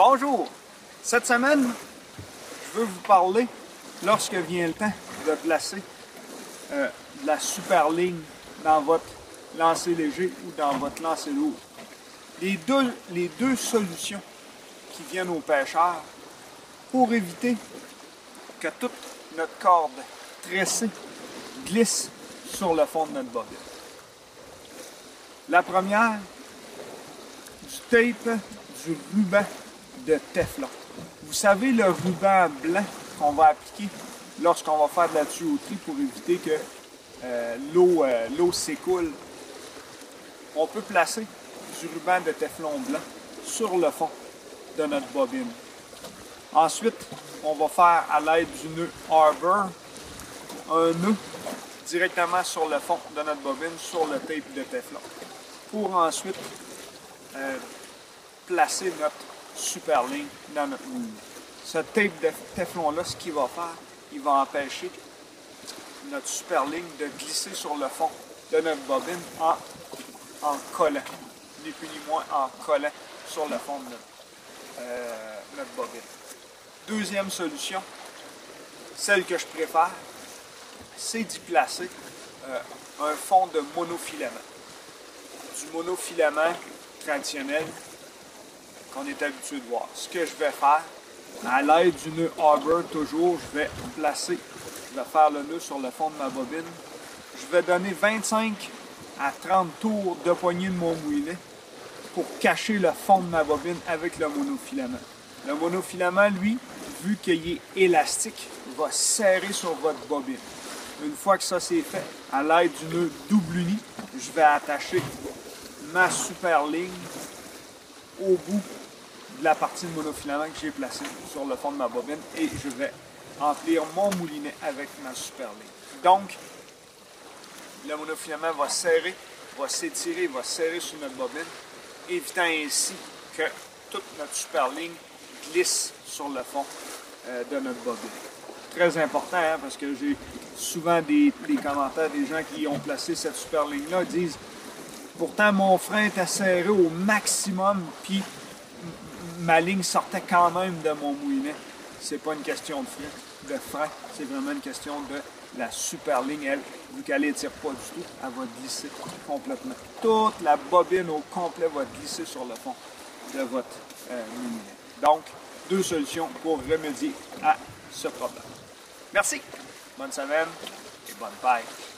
Bonjour! Cette semaine, je veux vous parler, lorsque vient le temps de placer de la super ligne dans votre lancer léger ou dans votre lancer lourd. Les deux solutions qui viennent aux pêcheurs pour éviter que toute notre corde tressée glisse sur le fond de notre bobine. La première, du tape, du ruban de Teflon. Vous savez, le ruban blanc qu'on va appliquer lorsqu'on va faire de la tuyauterie pour éviter que l'eau s'écoule. On peut placer du ruban de Teflon blanc sur le fond de notre bobine. Ensuite, on va faire à l'aide du nœud Arbor un nœud directement sur le fond de notre bobine, sur le tape de Teflon, pour ensuite placer notre super ligne dans notre moule. Ce tape de Teflon-là, ce qu'il va faire, il va empêcher notre super ligne de glisser sur le fond de notre bobine en collant, ni plus ni moins en collant sur le fond de notre bobine. Deuxième solution, celle que je préfère, c'est d'y placer un fond de monofilament. Du monofilament traditionnel qu'on est habitué de voir. Ce que je vais faire, à l'aide du nœud Arbor, toujours, je vais faire le nœud sur le fond de ma bobine. Je vais donner 25 à 30 tours de poignée de mon moulinet pour cacher le fond de ma bobine avec le monofilament. Le monofilament, lui, vu qu'il est élastique, va serrer sur votre bobine. Une fois que ça c'est fait, à l'aide du nœud double uni, je vais attacher ma super ligne au bout de la partie de monofilament que j'ai placée sur le fond de ma bobine et je vais emplir mon moulinet avec ma super ligne. Donc, le monofilament va serrer, va s'étirer, va serrer sur notre bobine, évitant ainsi que toute notre super ligne glisse sur le fond de notre bobine. Très important, hein, parce que j'ai souvent des commentaires des gens qui ont placé cette super ligne-là, disent « Pourtant, mon frein était serré au maximum, puis ma ligne sortait quand même de mon moulinet. » C'est pas une question de frein, c'est vraiment une question de la super ligne. Elle, vu qu'elle n'étire pas du tout, elle va glisser complètement. Toute la bobine au complet va glisser sur le fond de votre moulinet. Donc, deux solutions pour remédier à ce problème. Merci, bonne semaine et bonne pêche.